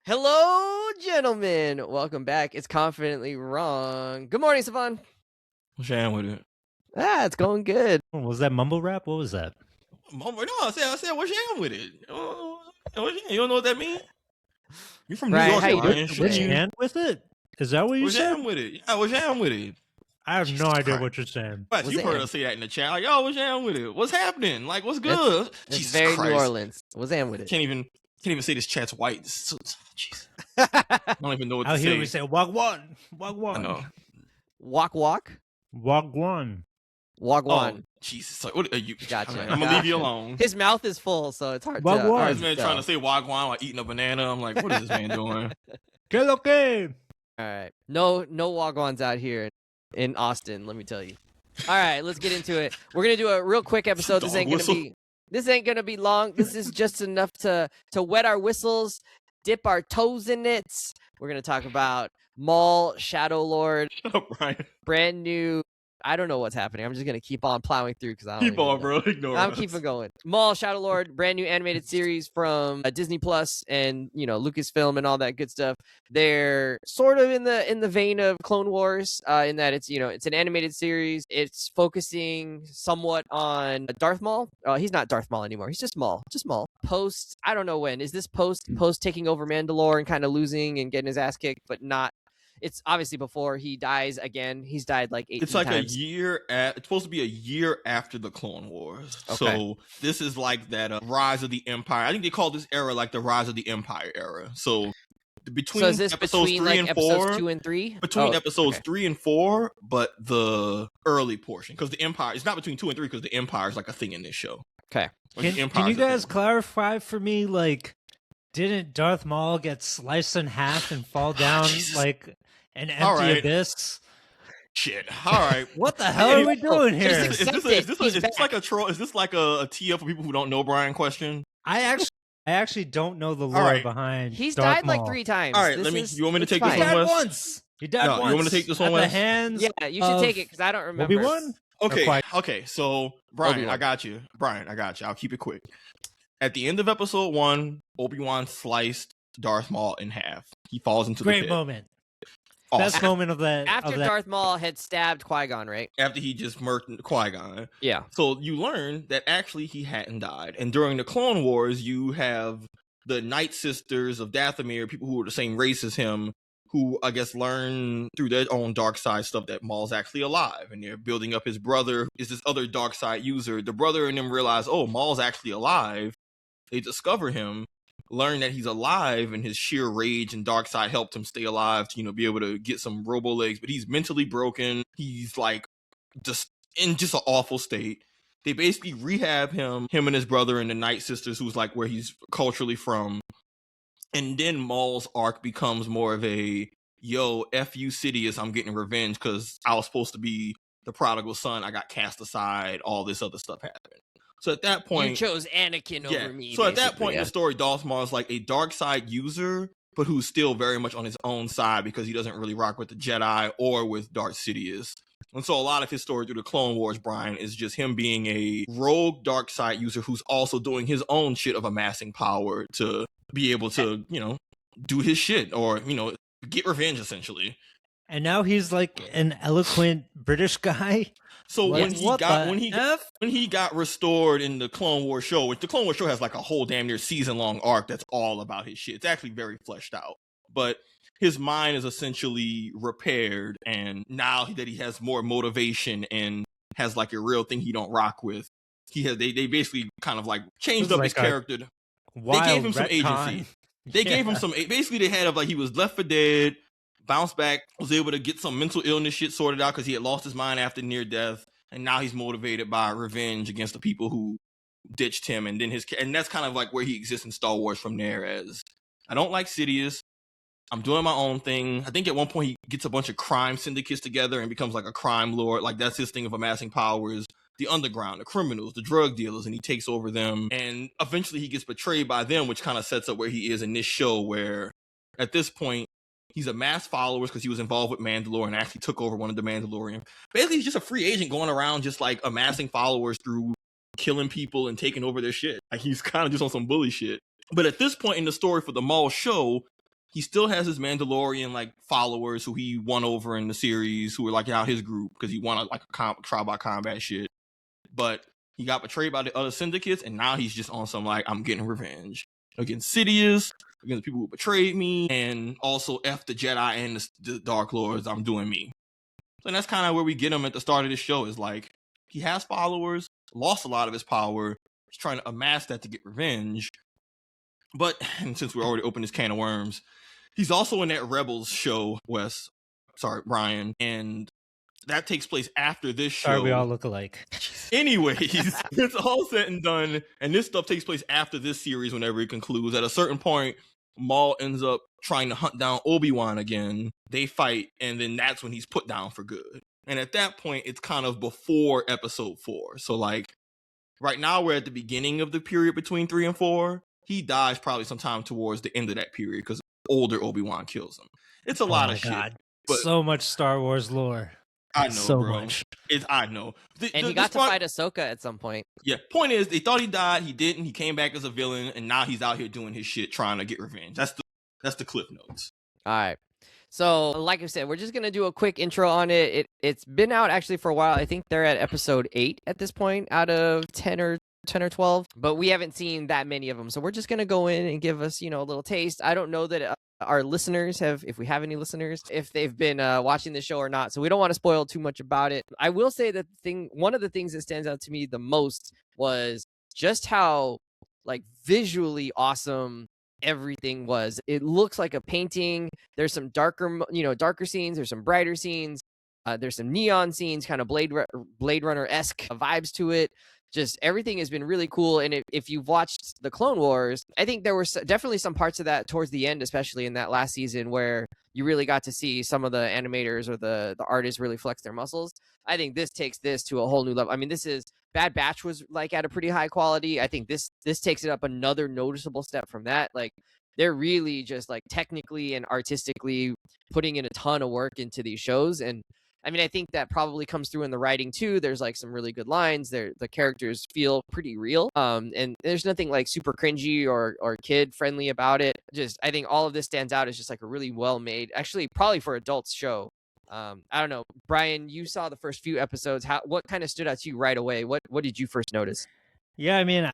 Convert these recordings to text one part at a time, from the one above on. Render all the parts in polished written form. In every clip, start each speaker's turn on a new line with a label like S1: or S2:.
S1: Hello, gentlemen. Welcome back. It's Confidently Wrong. Good morning, Savon.
S2: What's wrong with it?
S1: It's going good.
S3: Was that mumble rap? What was that?
S2: No, I said, what's wrong with it? You don't know what that means? You're from New
S1: Brian,
S2: York,
S1: how you
S2: Brian.
S1: doing?
S3: Which hand with it? Is that what you
S2: What's
S3: said?
S2: wrong with it? Yeah, what's wrong with it?
S3: I have
S2: Jesus
S3: no idea
S2: Christ.
S3: what you're saying.
S2: But
S1: What's
S2: you
S1: the
S2: heard
S1: hand?
S2: us say that in the chat. Like, yo, what's wrong with it? What's happening? Like, what's good?
S1: It's
S2: Jesus
S1: very
S2: Christ.
S1: New Orleans. What's in with it?
S2: Can't even say this chat's white. Jeez. I don't even know what to
S3: Out
S2: say.
S3: here we say wagwan,
S2: I
S3: wagwan,
S2: know.
S1: Walk.
S3: wagwan.
S1: Wagwan.
S2: Oh, Jesus. So, what are you?
S1: Gotcha.
S2: I'm gonna leave you alone.
S1: His mouth is full, so it's hard
S3: Wagwan.
S1: to. hard
S2: This
S1: to
S2: man
S1: tell.
S2: trying to say wagwan while eating a banana. I'm like, what is this man doing?
S3: Que lo que?
S1: All right. No Wagwans out here in Austin, let me tell you. All right, let's get into it. We're going to do a real quick episode. This
S2: Dog
S1: ain't going
S2: whistle.
S1: to be long. This is just enough to wet our whistles, dip our toes in it. We're going to talk about Maul, Shadow Lord,
S2: Shut up, Brian.
S1: brand new. I don't know what's happening. I'm just going to keep on plowing through because I don't
S2: Keep
S1: even
S2: on,
S1: know.
S2: bro. Ignore
S1: I'm
S2: us.
S1: keeping going. Maul, Shadow Lord, brand new animated series from Disney Plus and Lucasfilm and all that good stuff. They're sort of in the vein of Clone Wars, in that it's it's an animated series. It's focusing somewhat on Darth Maul. He's not Darth Maul anymore. He's just Maul. Post, I don't know when. Is this post taking over Mandalore and kind of losing and getting his ass kicked, but not. It's obviously before he dies again. He's died like 18
S2: It's like
S1: times.
S2: a year. It's supposed to be a year after the Clone Wars.
S1: Okay.
S2: So this is like that Rise of the Empire. I think they call this era like the Rise of the Empire era. So between
S1: So is this
S2: episodes
S1: between
S2: 3
S1: like
S2: and
S1: episodes
S2: 4,
S1: 2 and 3?
S2: between
S1: Oh,
S2: episodes
S1: okay.
S2: 3 and 4, but the early portion because the Empire. It's not between 2 and 3 because the Empire is like a thing in this show.
S1: Okay.
S2: Like, the
S3: Can you
S2: Empire's a
S3: guys
S2: thing.
S3: clarify for me, like, didn't Darth Maul get sliced in half and fall down
S2: Jesus.
S3: like an
S2: All
S3: empty
S2: right.
S3: abyss?
S2: Shit. All right.
S3: What the hell are we doing
S1: Just
S3: here?
S1: accept
S2: Is
S1: it.
S2: this
S1: He's
S2: like a troll? Is this like a tee up for people who don't know Brian question?
S3: I actually don't know the lore
S2: right.
S3: behind.
S1: He's
S3: Darth
S1: died like
S3: Maul.
S1: 3 times.
S2: All right,
S1: This
S2: you want me to
S1: it's
S2: take this
S3: He
S1: fine.
S2: one,
S3: died
S2: Wes?
S3: once. He died
S2: No,
S3: once.
S2: you want me to take this one,
S3: at
S2: Wes?
S3: the hands.
S1: Yeah, you should take it because I don't remember.
S3: Obi-Wan?
S2: Okay. So Brian,
S1: Obi-Wan.
S2: I got you. I'll keep it quick. At the end of episode 1, Obi-Wan sliced Darth Maul in half. He falls into the
S3: Great
S2: pit.
S3: moment.
S2: Awesome.
S3: Best moment of that.
S1: After
S3: of that.
S1: Darth Maul had stabbed Qui-Gon, right?
S2: After he just murked Qui-Gon.
S1: Yeah.
S2: So you learn that actually he hadn't died. And during the Clone Wars, you have the Night Sisters of Dathomir, people who are the same race as him, who I guess learn through their own dark side stuff that Maul's actually alive. And they're building up his brother, is this other dark side user. The brother and them realize, oh, Maul's actually alive. They discover him, learn that he's alive, and his sheer rage and dark side helped him stay alive to, be able to get some robo legs. But he's mentally broken. He's like just in just an awful state. They basically rehab him and his brother and the Night Sisters, who's like where he's culturally from. And then Maul's arc becomes more of a, yo, F you Sidious, I'm getting revenge because I was supposed to be the prodigal son. I got cast aside. All this other stuff happened. So at that point,
S1: You chose Anakin over me.
S2: So at that
S1: basically,
S2: point in the story, Darth Maul is like a dark side user, but who's still very much on his own side because he doesn't really rock with the Jedi or with Darth Sidious. And so a lot of his story through the Clone Wars, Brian, is just him being a rogue dark side user who's also doing his own shit of amassing power to be able to, do his shit or, get revenge essentially.
S3: And now he's like an eloquent British guy.
S2: So
S3: What-
S2: when
S3: what the F?
S2: he got restored in the Clone Wars show, which the Clone Wars show has like a whole damn near season-long arc that's all about his shit. It's actually very fleshed out. But his mind is essentially repaired, and now that he has more motivation and has like a real thing he don't rock with, they basically kind of like changed
S3: This is
S2: up his
S3: like a
S2: character. They
S3: Wild
S2: gave him some
S3: retcon.
S2: agency. They gave him some. Basically, they had like he was left for dead, bounced back, was able to get some mental illness shit sorted out because he had lost his mind after near death, and now he's motivated by revenge against the people who ditched him. And then and that's kind of like where he exists in Star Wars from there. As I don't like Sidious, I'm doing my own thing. I think at one point he gets a bunch of crime syndicates together and becomes like a crime lord. Like that's his thing of amassing powers. The underground, the criminals, the drug dealers, and he takes over them. And eventually he gets betrayed by them, which kind of sets up where he is in this show, where at this point he's amassed followers because he was involved with Mandalore and actually took over one of the Mandalorian. Basically, he's just a free agent going around just like amassing followers through killing people and taking over their shit. Like he's kind of just on some bully shit. But at this point in the story for the Maul show, he still has his Mandalorian like followers who he won over in the series, who were like out his group because he won like a trial by combat shit. But he got betrayed by the other syndicates, and now he's just on some like, I'm getting revenge against Sidious, against people who betrayed me, and also F the Jedi and the Dark Lords. I'm doing me. And that's kind of where we get him at the start of the show. Is like he has followers, lost a lot of his power, he's trying to amass that to get revenge. But and since we already opened this can of worms, he's also in that Rebels show, Brian, and that takes place after this show.
S3: Sorry, we all look alike.
S2: Anyways, it's all said and done, and this stuff takes place after this series whenever it concludes. At a certain point, Maul ends up trying to hunt down Obi Wan again. They fight, and then that's when he's put down for good. And at that point, it's kind of before episode 4. So, like, right now we're at the beginning of the period between 3 and 4. He dies probably sometime towards the end of that period because older Obi Wan kills him. It's a lot of shit.
S3: But so much Star Wars lore.
S2: I know,
S3: so
S2: bro.
S3: much.
S2: I know.
S1: And he got to fight Ahsoka at some point.
S2: Yeah. Point is, they thought he died. He didn't. He came back as a villain, and now he's out here doing his shit, trying to get revenge. That's the cliff notes.
S1: All right. So, like I said, we're just gonna do a quick intro on it. It's been out actually for a while. I think they're at episode 8 at this point, out of 10 or 12. But we haven't seen that many of them, so we're just gonna go in and give us, a little taste. I don't know that our listeners have, if we have any listeners, if they've been watching the show or not. So we don't want to spoil too much about it. I will say that one of the things that stands out to me the most was just how like visually awesome everything was. It looks like a painting. There's some darker scenes. There's some brighter scenes. There's some neon scenes, kind of Blade Runner-esque vibes to it. Just everything has been really cool. And if you've watched the Clone Wars, I think there were definitely some parts of that towards the end, especially in that last season, where you really got to see some of the animators or the artists really flex their muscles. I think this takes this to a whole new level. I mean, Bad Batch was like at a pretty high quality. I think this takes it up another noticeable step from that. Like, they're really just like technically and artistically putting in a ton of work into these shows. And I mean, I think that probably comes through in the writing too. There's like some really good lines. The characters feel pretty real. And there's nothing like super cringy or kid friendly about it. Just, I think all of this stands out as just like a really well made, actually probably for adults show. I don't know, Brian, you saw the first few episodes. What kind of stood out to you right away? What did you first notice?
S3: Yeah, I mean,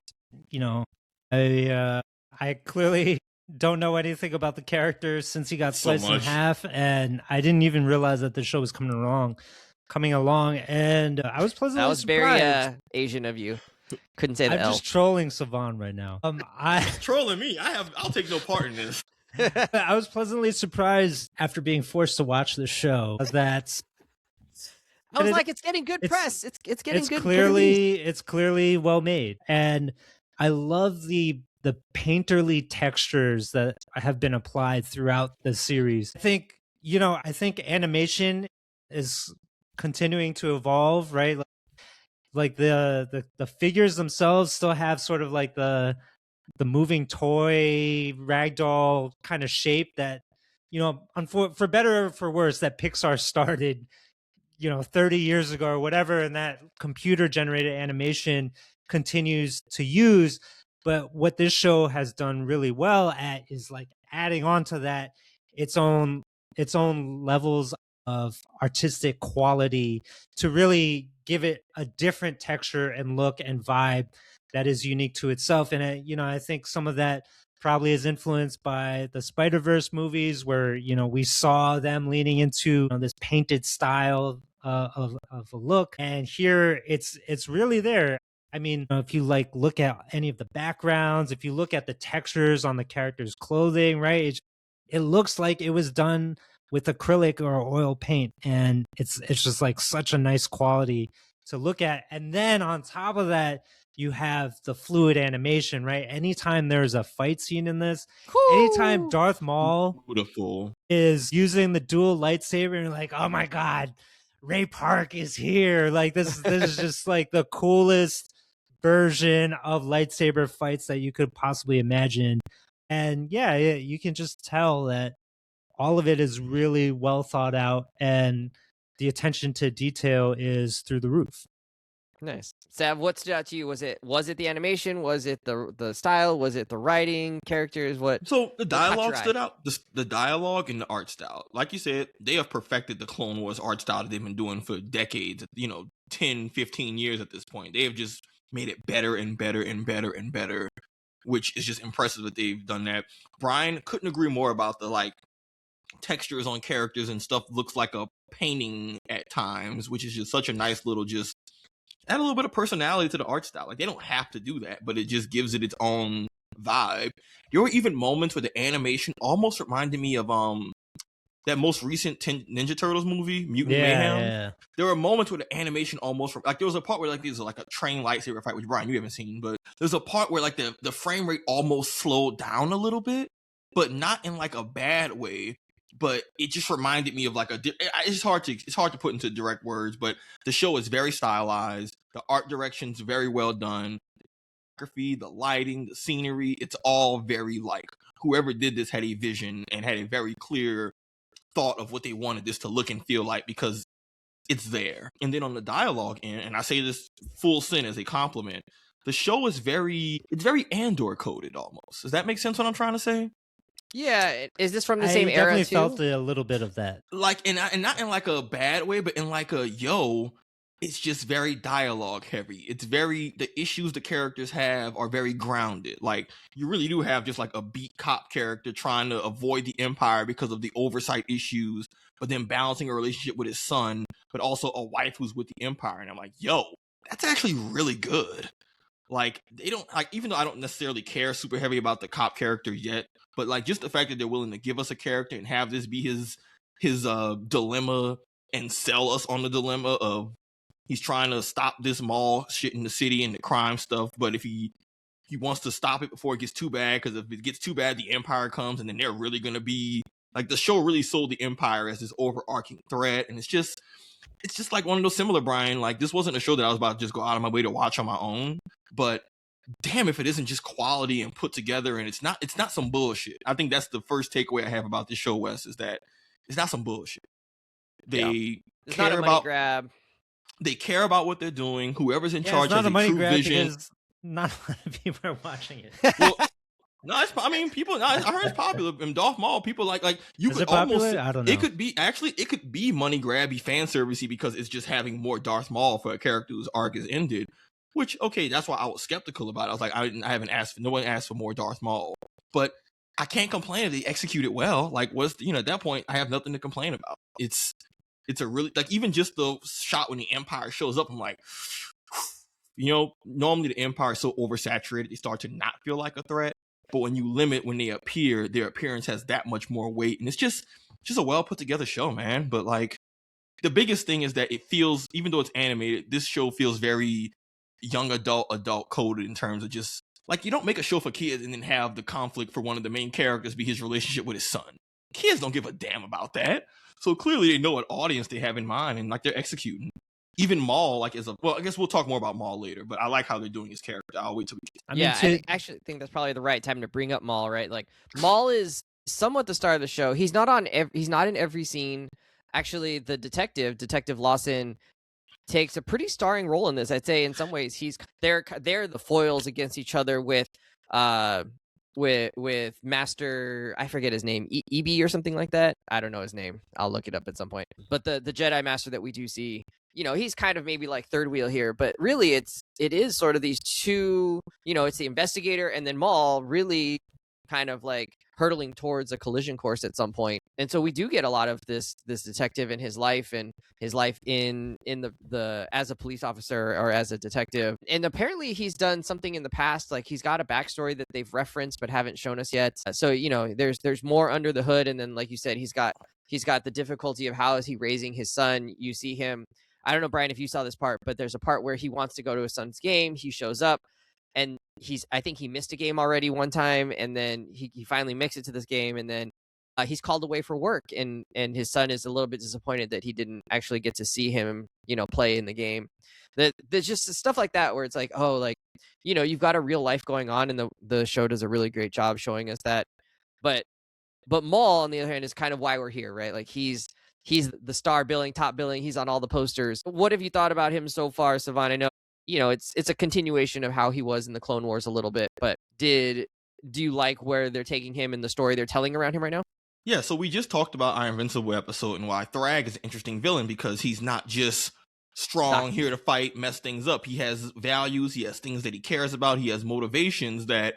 S3: I clearly don't know anything about the character since he got sliced in half, and I didn't even realize that the show was coming along, and I was pleasantly surprised.
S1: That was very Asian of you. Couldn't say the
S3: I'm just trolling Savon right now.
S2: Trolling me. I'll take no part in this.
S3: I was pleasantly surprised after being forced to watch the show that
S1: I was like, it's getting good press. It's getting good.
S3: It's clearly well made, and I love the painterly textures that have been applied throughout the series. I think animation is continuing to evolve, right? Like the figures themselves still have sort of like the moving toy ragdoll kind of shape that, for better or for worse, that Pixar started 30 years ago or whatever, and that computer generated animation continues to use. But what this show has done really well at is like adding on to that its own levels of artistic quality to really give it a different texture and look and vibe that is unique to itself. And I think some of that probably is influenced by the Spider-Verse movies, where we saw them leaning into this painted style of a look, and here it's really there. I mean, if you look at any of the backgrounds, if you look at the textures on the characters' clothing, right, it looks like it was done with acrylic or oil paint, and it's just like such a nice quality to look at. And then on top of that, you have the fluid animation, right? Anytime there's a fight scene in this, anytime Darth Maul is using the dual lightsaber, and you're like, oh my God, Ray Park is here. Like this is just like the coolest version of lightsaber fights that you could possibly imagine. And yeah, you can just tell that all of it is really well thought out, and the attention to detail is through the roof.
S1: Nice. Sav, what stood out to you? Was it the animation? Was it the style? Was it the writing, characters?
S2: So the
S1: caught your
S2: dialogue
S1: eye?
S2: stood out. The dialogue and the art style. Like you said, they have perfected the Clone Wars art style that they've been doing for decades, 10, 15 years at this point. They have just made it better and better and better and better, which is just impressive that they've done that. Brian, couldn't agree more about the textures on characters and stuff looks like a painting at times, which is just such a nice little just add a little bit of personality to the art style. Like, they don't have to do that, but it just gives it its own vibe. There were even moments where the animation almost reminded me of that most recent Ninja Turtles movie, Mutant Mayhem.
S3: Yeah.
S2: There were moments where the animation almost there was a part where there's a train lightsaber fight, which Brian, you haven't seen, but there's a part where the frame rate almost slowed down a little bit, but not in a bad way. But it just reminded me of it's hard to put into direct words, but the show is very stylized. The art direction's very well done. The lighting, the scenery, it's all very whoever did this had a vision and had a very clear thought of what they wanted this to look and feel like, because it's there. And then on the dialogue end, and I say this full send as a compliment, the show is very Andor coded almost. Does that make sense what I'm trying to say?
S1: Yeah, is this from the
S3: I
S1: same era too?
S3: definitely felt a little bit of that.
S2: And not in a bad way, but in it's just very dialogue heavy. It's the issues the characters have are very grounded. You really do have just a beat cop character trying to avoid the Empire because of the oversight issues, but then balancing a relationship with his son, but also a wife who's with the Empire. And I'm like, yo, that's actually really good. They don't even though I don't necessarily care super heavy about the cop character yet, but just the fact that they're willing to give us a character and have this be his dilemma and sell us on the dilemma of he's trying to stop this Maul shit in the city and the crime stuff, but if he wants to stop it before it gets too bad, because if it gets too bad, the Empire comes and then they're really gonna be the show really sold the Empire as this overarching threat, and it's just one of those similar, Brian. This wasn't a show that I was about to just go out of my way to watch on my own, but damn if it isn't just quality and put together, and it's not some bullshit. I think that's the first takeaway I have about this show, Wes, is that it's not some bullshit. They
S1: It's
S2: care
S1: not a money grab.
S2: They care about what they're doing. Whoever's in charge
S3: it's not
S2: has
S3: a money
S2: true
S3: grab
S2: vision.
S3: because not a lot of people are watching it.
S2: Well, no, I heard it's popular. And Darth Maul, people you
S3: Is
S2: could
S3: it popular?
S2: almost.
S3: I don't know.
S2: It could be money grabby, fan servicey, because it's just having more Darth Maul for a character whose arc is ended. Which, okay, that's why I was skeptical about it. I was like, I haven't asked. No one asked for more Darth Maul, but I can't complain if they execute it well. At that point, I have nothing to complain about. It's a really even just the shot when the Empire shows up, I'm like, normally the Empire is so oversaturated, they start to not feel like a threat. But when you limit when they appear, their appearance has that much more weight, and it's just a well put together show, man. But the biggest thing is that it feels, even though it's animated, this show feels very young adult coded in terms of just you don't make a show for kids and then have the conflict for one of the main characters be his relationship with his son. Kids don't give a damn about that. So clearly they know what audience they have in mind, and they're executing. Even Maul, I guess we'll talk more about Maul later, but I like how they're doing his character. I'll wait till we get
S1: I actually think that's probably the right time to bring up Maul, right? Maul is somewhat the star of the show. He's not in every scene. Actually, the Detective Lawson, takes a pretty starring role in this. I'd say in some ways they're the foils against each other with Master, I forget his name, EB or something like that. I don't know his name. I'll look it up at some point. But the Jedi Master that we do see, he's kind of maybe third wheel here, but really it is sort of these two, it's the investigator and then Maul really kind of hurtling towards a collision course at some point. And so we do get a lot of this detective in his life and his life in the as a police officer or as a detective. And apparently he's done something in the past, he's got a backstory that they've referenced but haven't shown us yet. So there's more under the hood. And then like you said, he's got the difficulty of how is he raising his son. You see him, I don't know, Brian, if you saw this part, but there's a part where he wants to go to his son's game. He shows up and I think he missed a game already one time, and then he finally makes it to this game, and then he's called away for work, and his son is a little bit disappointed that he didn't actually get to see him, play in the game. There's just stuff like that where it's you've got a real life going on, and the show does a really great job showing us that. But Maul, on the other hand, is kind of why we're here, right? He's the star billing, top billing. He's on all the posters. What have you thought about him so far, Savon? I know it's a continuation of how he was in the Clone Wars a little bit. But do you like where they're taking him and the story they're telling around him right now?
S2: Yeah, so we just talked about our Invincible episode and why Thrag is an interesting villain, because he's not just strong, here to fight, mess things up. He has values, he has things that he cares about, he has motivations that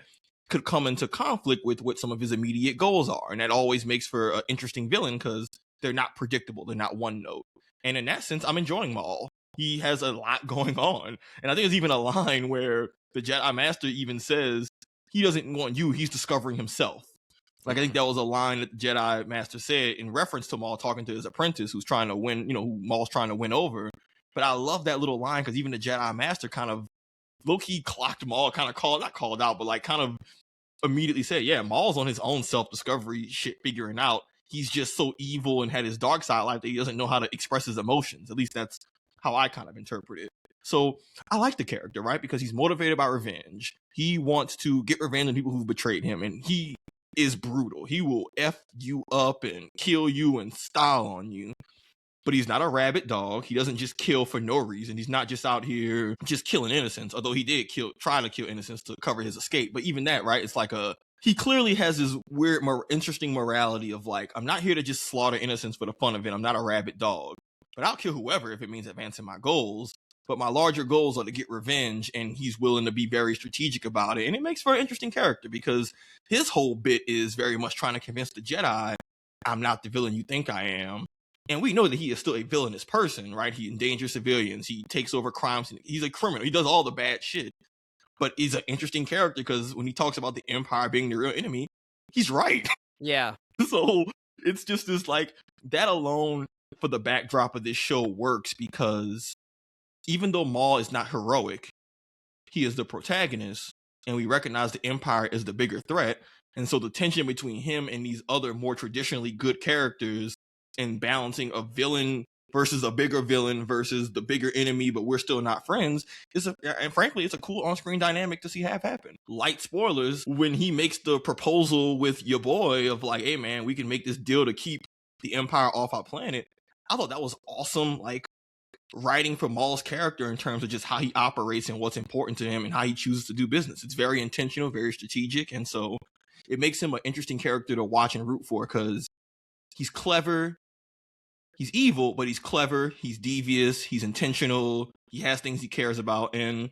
S2: could come into conflict with what some of his immediate goals are. And that always makes for an interesting villain because they're not predictable, they're not one note. And in that sense, I'm enjoying Maul. He has a lot going on. And I think there's even a line where the Jedi Master even says, he doesn't want you, he's discovering himself. Like, I think that was a line that the Jedi Master said in reference to Maul talking to his apprentice who's trying to win, who Maul's trying to win over. But I love that little line because even the Jedi Master kind of low-key clocked Maul, kind of not called out, but like kind of immediately said, yeah, Maul's on his own self-discovery shit figuring out. He's just so evil and had his dark side life that he doesn't know how to express his emotions. At least that's how I kind of interpret it. So I like the character, right? Because he's motivated by revenge. He wants to get revenge on people who've betrayed him, and he is brutal. He will F you up and kill you and style on you. But he's not a rabid dog. He doesn't just kill for no reason. He's not just out here just killing innocents, although he did try to kill innocents to cover his escape. But even that, right? It's like he clearly has this weird, interesting morality of like, I'm not here to just slaughter innocents for the fun of it. I'm not a rabid dog, but I'll kill whoever if it means advancing my goals. But my larger goals are to get revenge, and he's willing to be very strategic about it. And it makes for an interesting character because his whole bit is very much trying to convince the Jedi, I'm not the villain you think I am. And we know that he is still a villainous person, right? He endangers civilians. He takes over crimes. He's a criminal. He does all the bad shit. But he's an interesting character because when he talks about the Empire being the real enemy, he's right.
S1: Yeah.
S2: So it's just this like, that alone for the backdrop of this show works because even though Maul is not heroic, he is the protagonist, and we recognize the Empire is the bigger threat. And so the tension between him and these other more traditionally good characters and balancing a villain versus a bigger villain versus the bigger enemy, but we're still not friends, and frankly, it's a cool on-screen dynamic to see have happen. Light spoilers, when he makes the proposal with your boy of like, hey man, we can make this deal to keep the Empire off our planet. I thought that was awesome, like, writing for Maul's character in terms of just how he operates and what's important to him and how he chooses to do business. It's very intentional, very strategic, and so it makes him an interesting character to watch and root for because he's clever, he's evil, but he's clever, he's devious, he's intentional, he has things he cares about, and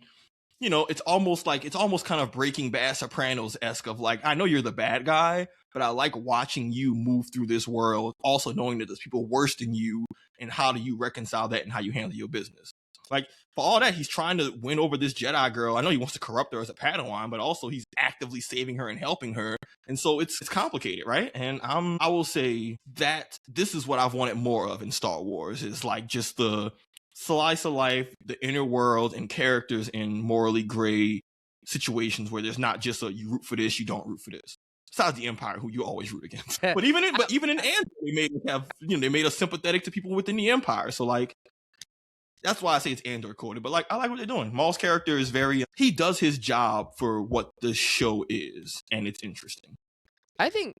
S2: it's almost kind of Breaking Bad Sopranos-esque of like, I know you're the bad guy, but I like watching you move through this world, also knowing that there's people worse than you, and how do you reconcile that and how you handle your business. Like, for all that, he's trying to win over this Jedi girl. I know he wants to corrupt her as a Padawan, but also he's actively saving her and helping her. And so it's complicated, right? And I will say that this is what I've wanted more of in Star Wars, is like just the slice of life, the inner world, and characters in morally gray situations where there's not just a you root for this, you don't root for this. Besides the Empire, who you always root against. But even in Andor, they made us sympathetic to people within the Empire. So like, that's why I say it's Andor coded. But like, I like what they're doing. Maul's character is he does his job for what the show is, and it's interesting.
S1: I think,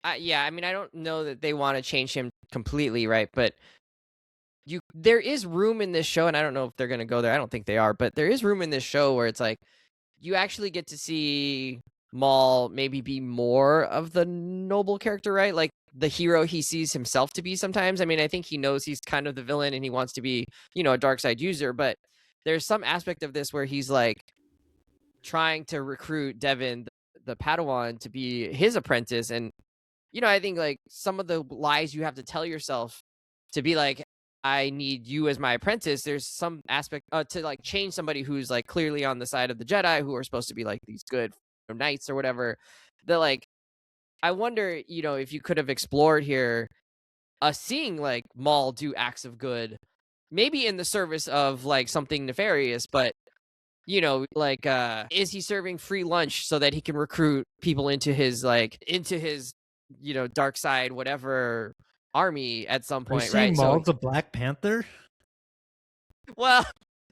S1: I don't know that they want to change him completely, right? But there is room in this show, and I don't know if they're going to go there. I don't think they are, but there is room in this show where it's like, you actually get to see Maul maybe be more of the noble character, right? Like the hero he sees himself to be sometimes. I mean, I think he knows he's kind of the villain and he wants to be, a dark side user, but there's some aspect of this where he's like trying to recruit Devin, the Padawan, to be his apprentice. And, I think like some of the lies you have to tell yourself to be like, I need you as my apprentice. There's some aspect to like change somebody who's like clearly on the side of the Jedi, who are supposed to be like these good knights or whatever. That like, I wonder, if you could have explored here, seeing like Maul do acts of good, maybe in the service of like something nefarious, but is he serving free lunch so that he can recruit people into his dark side, whatever army at some point, right?
S3: Maul's a Black Panther?
S1: Well,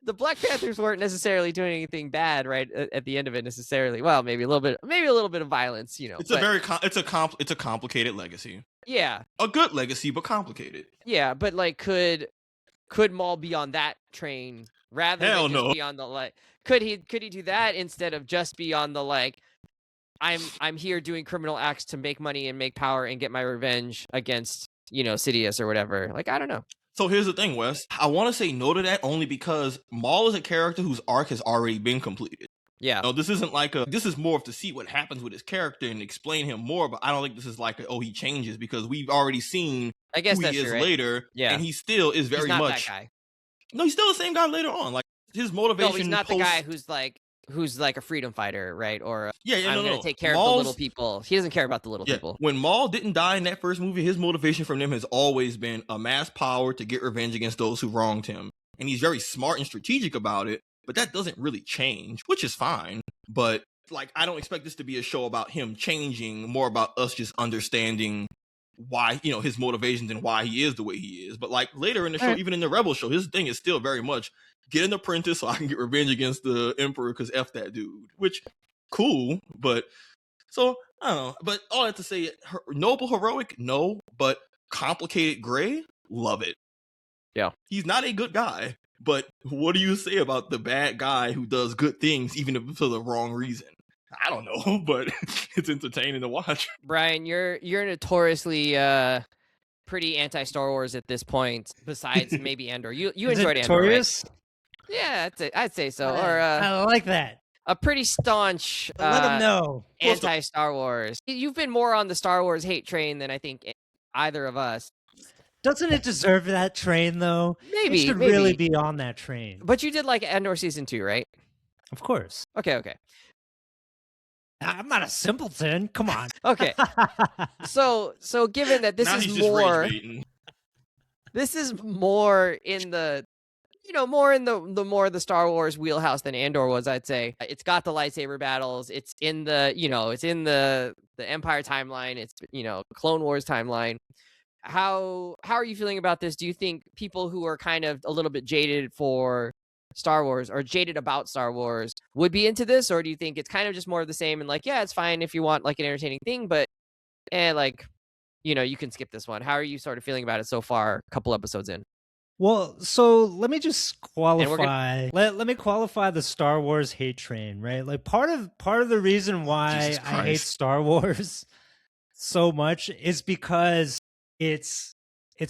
S1: the Black Panthers weren't necessarily doing anything bad, right? At the end of it, necessarily. Well, maybe a little bit of violence,
S2: It's a complicated legacy.
S1: Yeah,
S2: a good legacy, but complicated.
S1: Yeah, but like, could Maul be on that train rather
S2: Hell
S1: than just
S2: no.
S1: be on the like. Could he do that instead of just be on the like? I'm here doing criminal acts to make money and make power and get my revenge against Sidious or whatever. Like, I don't know.
S2: So here's the thing, Wes. I want to say no to that only because Maul is a character whose arc has already been completed.
S1: Yeah.
S2: No, this isn't like this is more of to see what happens with his character and explain him more, but I don't think this is like he changes, because we've already seen
S1: I guess
S2: who
S1: that's
S2: he is
S1: true, right?
S2: later,
S1: Yeah.
S2: and he still is very
S1: he's not
S2: much
S1: that guy.
S2: No, he's still the same guy later on. Like his motivation.
S1: No, he's not the guy who's like a freedom fighter, right? Or I'm gonna take care of the little people. He doesn't care about the little people.
S2: When Maul didn't die in that first movie, his motivation from them has always been amass power to get revenge against those who wronged him. And he's very smart and strategic about it, but that doesn't really change, which is fine. But like, I don't expect this to be a show about him changing, more about us just understanding why, his motivations and why he is the way he is. But like later in the show, even in the Rebel show, his thing is still very much get an apprentice so I can get revenge against the Emperor because F that dude. Which, cool, but so I don't know. But all I have to say, noble, heroic, no, but complicated gray, love it.
S1: Yeah.
S2: He's not a good guy, but what do you say about the bad guy who does good things even if for the wrong reason? I don't know, but it's entertaining to watch.
S1: Brian, you're notoriously pretty anti-Star Wars at this point, besides maybe Andor. You enjoyed Andor, right? Yeah, I'd say so.
S3: I like that.
S1: A pretty staunch
S3: let him know
S1: anti-Star Wars. You've been more on the Star Wars hate train than I think either of us.
S3: Doesn't it deserve that train, though?
S1: Maybe.
S3: It should really be on that train.
S1: But you did like Andor season 2, right?
S3: Of course.
S1: Okay.
S3: I'm not a simpleton. Come on.
S1: Okay. So given that this is more in the more the Star Wars wheelhouse than Andor was, I'd say. It's got the lightsaber battles. It's in the it's in the Empire timeline. It's Clone Wars timeline. How are you feeling about this? Do you think people who are kind of a little bit jaded for Star Wars or jaded about Star Wars would be into this, or do you think it's kind of just more of the same and like, yeah, it's fine if you want like an entertaining thing, but you can skip this one? How are you sort of feeling about it so far, a couple episodes in?
S3: Well, so let me just qualify. Let me qualify the Star Wars hate train, right? Like part of the reason why I hate Star Wars so much is because it's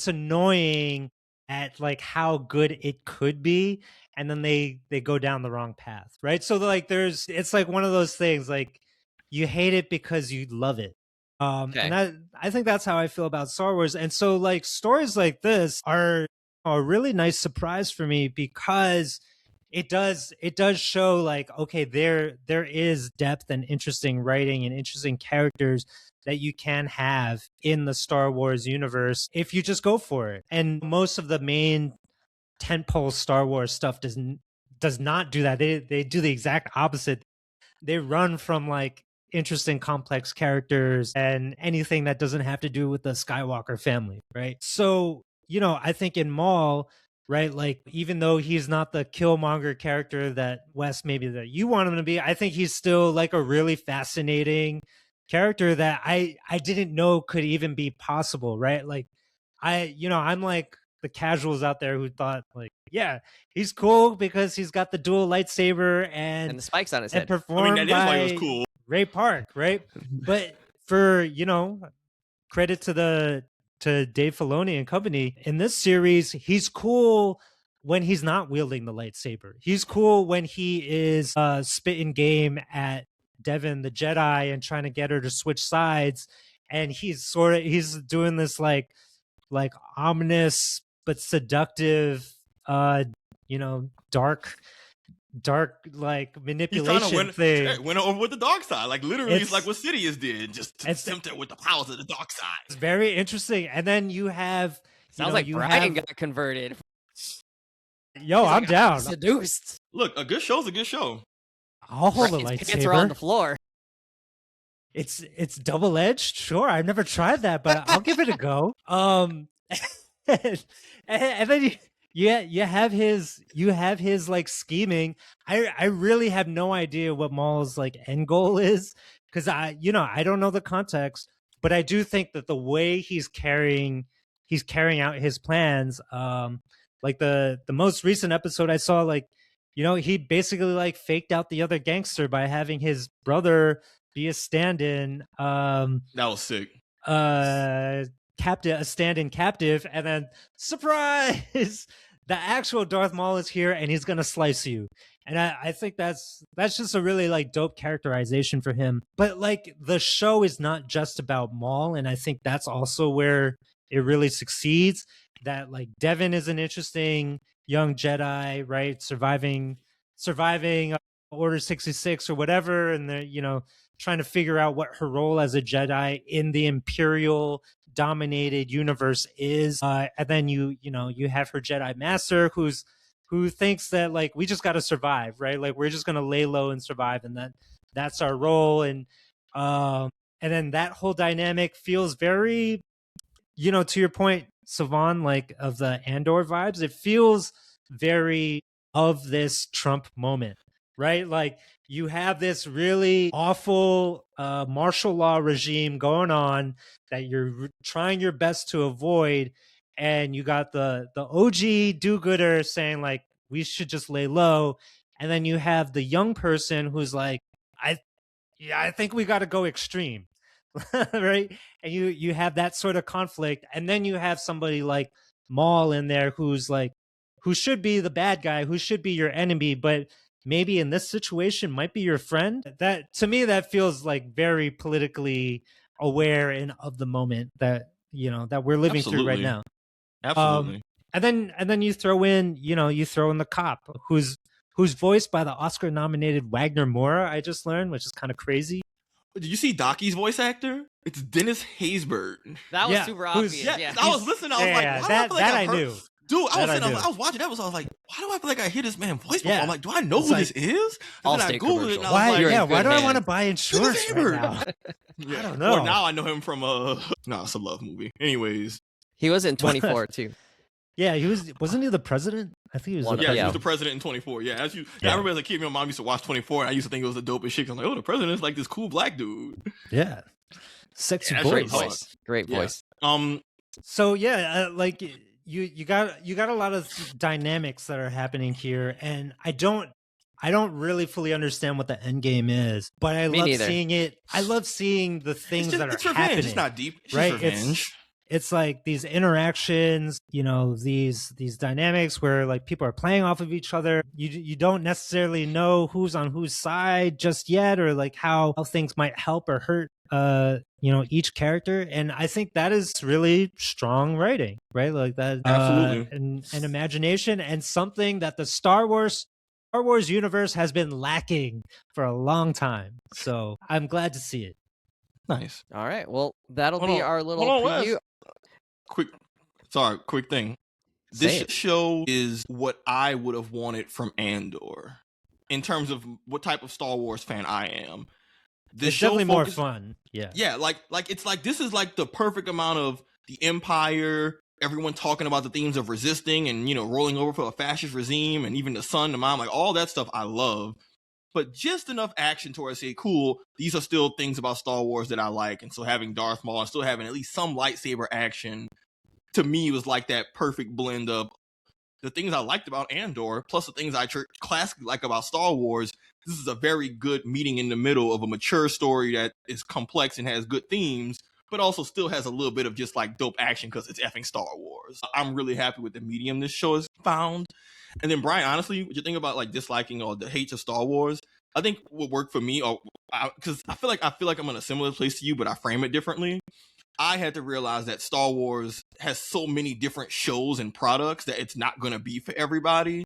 S3: annoying at like how good it could be, and then they go down the wrong path, right? So like it's like one of those things, like you hate it because you love it. And I think that's how I feel about Star Wars. And so like stories like this are a really nice surprise for me, because it does show like, okay, there is depth and interesting writing and interesting characters that you can have in the Star Wars universe if you just go for it. And most of the main tentpole Star Wars stuff does not do that. They do the exact opposite. They run from like interesting complex characters and anything that doesn't have to do with the Skywalker family, right? So I think in Maul, right, like even though he's not the Killmonger character that Wes maybe that you want him to be, I think he's still like a really fascinating character that I didn't know could even be possible, right? Like I'm like the casuals out there who thought like, yeah, he's cool because he's got the dual lightsaber and
S1: the spikes on his head.
S3: Performed
S2: that is why it was cool.
S3: Ray Park, right? But for credit to Dave Filoni and company, in this series, he's cool when he's not wielding the lightsaber. He's cool when he is spitting game at Devin the Jedi and trying to get her to switch sides, and he's doing this like ominous but seductive dark like manipulation thing.
S2: Went over with the dark side, like literally it's like what Sidious did, just to tempt her with the powers of the dark side.
S3: It's very interesting. And then you have
S1: sounds like Brian got converted.
S3: I'm down.
S1: Seduced.
S2: Look, a good show's a good show.
S3: I'll hold the lightsaber.
S1: Pants are on the floor.
S3: It's double edged. Sure, I've never tried that, but I'll give it a go. And then you have his like scheming. I really have no idea what Maul's like end goal is, because I don't know the context, but I do think that the way he's carrying out his plans, Like the most recent episode I saw, like, he basically like faked out the other gangster by having his brother be a stand-in.
S2: That was sick.
S3: Captive, a stand-in captive, and then surprise, the actual Darth Maul is here, and he's gonna slice you. And I think that's just a really like dope characterization for him. But like the show is not just about Maul, and I think that's also where it really succeeds. That like Devin is an interesting young Jedi, right? Surviving Order 66 or whatever, and they're trying to figure out what her role as a Jedi in the Imperial dominated universe is. And then you have her Jedi Master who thinks that like we just got to survive, right? Like we're just gonna lay low and survive, and that's our role. And then that whole dynamic feels very, to your point, Savon, like of the Andor vibes. It feels very of this Trump moment, right? Like you have this really awful martial law regime going on that you're trying your best to avoid, and you got the OG do-gooder saying like we should just lay low, and then you have the young person who's like, I think we got to go extreme. Right? And you have that sort of conflict, and then you have somebody like Maul in there who should be the bad guy, who should be your enemy, but maybe in this situation might be your friend. That, to me, that feels like very politically aware and of the moment that that we're living through right now.
S2: Absolutely.
S3: And then you throw in the cop who's voiced by the Oscar nominated Wagner Moura, I just learned, which is kind of crazy.
S2: Did you see Docky's voice actor? It's Dennis Haysbert.
S1: That was super obvious. Yeah.
S2: I was listening. I was like, why do I feel like I
S3: knew.
S2: Dude, I was watching that. I was like, why do I feel like I hear this man's voice before? I'm like, do I know who this is? And then I Googled it. And
S3: why
S2: I was like,
S3: why do I want to buy insurance right now? I don't know.
S2: Or now I know him from it's a love movie. Anyways,
S1: he was in 24 too.
S3: Yeah, wasn't he the president? I think he was.
S2: He was the president in 24. Yeah, I remember as a kid, my mom used to watch 24, and I used to think it was the dopest shit. I'm like, oh, the president's like this cool black dude.
S3: Yeah, sexy
S1: voice. Great voice.
S3: So yeah, like you got a lot of dynamics that are happening here, and I don't really fully understand what the end game is, but I love seeing it. I love seeing the things that are happening.
S2: It's not deep, it's
S3: right?
S2: Just revenge.
S3: It's like these interactions, these dynamics where like people are playing off of each other. You don't necessarily know who's on whose side just yet, or like how things might help or hurt each character. And I think that is really strong writing, right? Like that,
S2: absolutely,
S3: and imagination, and something that the Star Wars universe has been lacking for a long time. So I'm glad to see it.
S2: Nice.
S1: All right. Well, that'll be our little preview.
S2: Quick thing. This show is what I would have wanted from Andor in terms of what type of Star Wars fan I am.
S3: It's definitely more fun. Yeah.
S2: Yeah, like it's like this is like the perfect amount of the Empire, everyone talking about the themes of resisting and rolling over for a fascist regime, and even the son, the mom, like all that stuff I love. But just enough action to where I say, cool, these are still things about Star Wars that I like. And so having Darth Maul and still having at least some lightsaber action, to me, was like that perfect blend of the things I liked about Andor, plus the things I classically like about Star Wars. This is a very good meeting in the middle of a mature story that is complex and has good themes, but also still has a little bit of just like dope action because it's effing Star Wars. I'm really happy with the medium this show has found. And then Brian, honestly, what you think about like disliking or the hate of Star Wars, I think what worked for me, because I feel like I'm in a similar place to you, but I frame it differently. I had to realize that Star Wars has so many different shows and products that it's not going to be for everybody.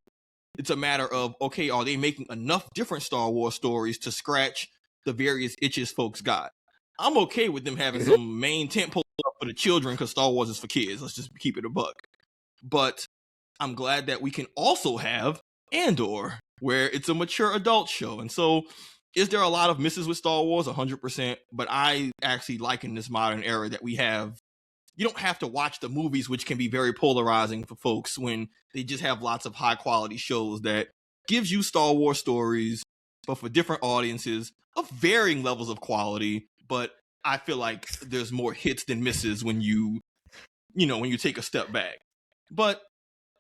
S2: It's a matter of, okay, are they making enough different Star Wars stories to scratch the various itches folks got? I'm okay with them having some main tentpole for the children because Star Wars is for kids. Let's just keep it a buck. But I'm glad that we can also have Andor, where it's a mature adult show. And so, is there a lot of misses with Star Wars? 100%. But I actually like in this modern era that we have, you don't have to watch the movies, which can be very polarizing for folks when they just have lots of high quality shows that gives you Star Wars stories, but for different audiences of varying levels of quality. But I feel like there's more hits than misses when you take a step back. But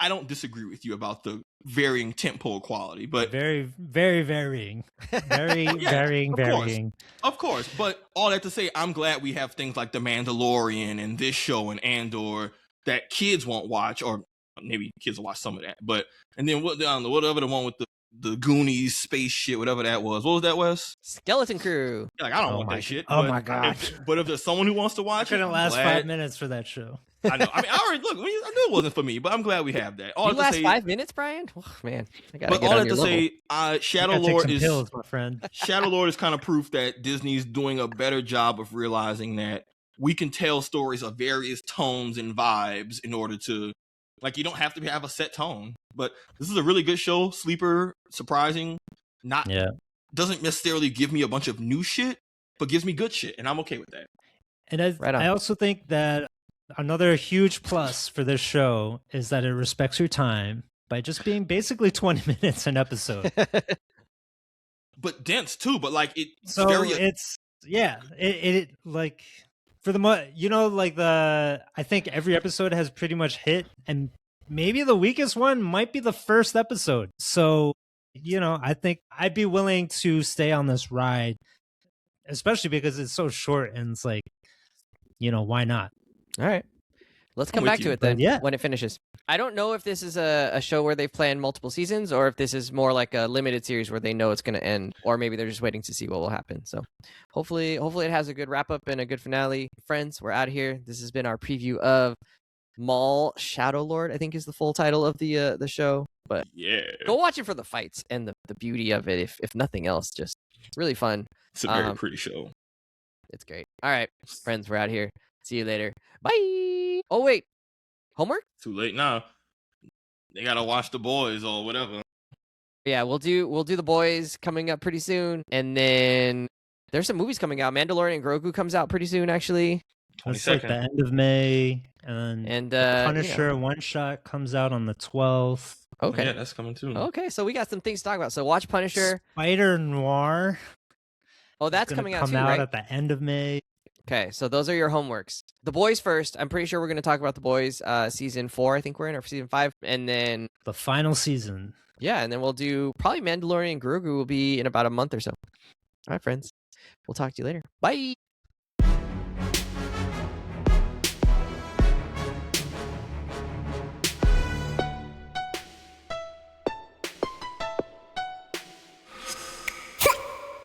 S2: I don't disagree with you about the varying tentpole quality, but
S3: very, very varying, very
S2: yeah,
S3: varying.
S2: Of course, but all that to say, I'm glad we have things like The Mandalorian and this show and Andor that kids won't watch, or maybe kids will watch some of that. But and then whatever the one with the Goonies space shit, whatever that was. What was that, Wes?
S1: Skeleton Crew.
S2: Like, I don't want that shit.
S3: Oh
S2: but
S3: my god!
S2: But if there's someone who wants to watch
S3: Couldn't
S2: it,
S3: last
S2: glad.
S3: 5 minutes for that show.
S2: I know. I mean, I already look. I knew it wasn't for me, but I'm glad we have that. All
S1: You
S2: to
S1: last
S2: say,
S1: 5 minutes, Brian? Oh, man, I gotta
S2: but
S1: get
S2: all
S1: on
S2: that
S1: your
S2: to
S1: level.
S2: say, Shadow
S3: You gotta take
S2: Lord
S3: some
S2: is
S3: pills, my friend.
S2: Shadow Lord is kind of proof that Disney's doing a better job of realizing that we can tell stories of various tones and vibes in order to, like, you don't have to have a set tone. But this is a really good show, sleeper, surprising, doesn't necessarily give me a bunch of new shit, but gives me good shit, and I'm okay with that.
S3: And I also think that another huge plus for this show is that it respects your time by just being basically 20 minutes an episode.
S2: But dense too, but like it's
S3: it like for the like I think every episode has pretty much hit, and maybe the weakest one might be the first episode. So, I think I'd be willing to stay on this ride, especially because it's so short and it's like, why not?
S1: All right. Let's come back to it then when it finishes. I don't know if this is a show where they've planned multiple seasons or if this is more like a limited series where they know it's going to end, or maybe they're just waiting to see what will happen. So hopefully it has a good wrap up and a good finale. Friends, we're out of here. This has been our preview of Maul Shadow Lord, I think is the full title of the show. But go watch it for the fights and the beauty of it. If nothing else, just really fun.
S2: It's a very pretty show.
S1: It's great. All right, friends, we're out here. See you later. Bye. Oh wait, homework?
S2: Too late now. They gotta watch The Boys or whatever.
S1: Yeah, we'll do The Boys coming up pretty soon, and then there's some movies coming out. Mandalorian and Grogu comes out pretty soon, actually.
S3: It's like the end of May, and the Punisher one shot comes out on the 12th.
S1: Okay,
S2: yeah, that's coming too.
S1: Okay, so we got some things to talk about. So watch Punisher.
S3: Spider Noir.
S1: Oh, that's coming out too,
S3: come out
S1: right?
S3: at the end of May.
S1: Okay, so those are your homeworks. The Boys first. I'm pretty sure we're going to talk about The Boys season 4, I think we're in, or season 5. And then
S3: the final season.
S1: Yeah, and then we'll do probably Mandalorian and Grogu will be in about a month or so. All right, friends. We'll talk to you later. Bye.